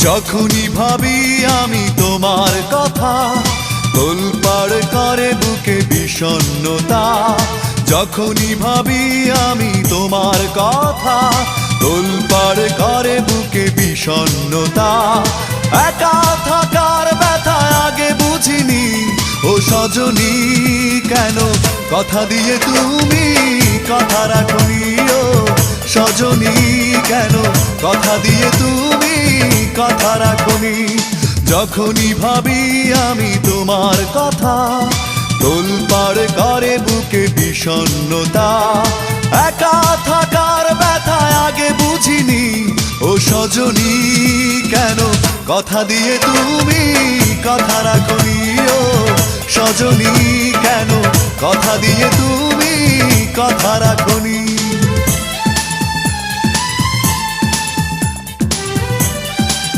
যখনই ভাবি আমি তোমার কথা, তোলপাড় করে বুকে বিষণ্ণতা। যখনই ভাবি আমি তোমার কথা, তোলপাড় করে বুকে বিষণ্ণতা। একা থাকার ব্যথা আগে বুঝিনি, ও সজনী কেন কথা দিয়ে তুমি কথা রাখনি। ও সজনী কেন কথা দিয়ে তুমি কথা রাখনি। যখনই ভাবি আমি তোমার কথা, তোলপাড় করে বুকে বিষণ্ণতা। একা থাকার ব্যথা আগে বুঝিনি, ও সজনী কেন কথা দিয়ে তুমি কথা রাখনি। ও সজনী কেন কথা দিয়ে তুমি কথা রাখনি।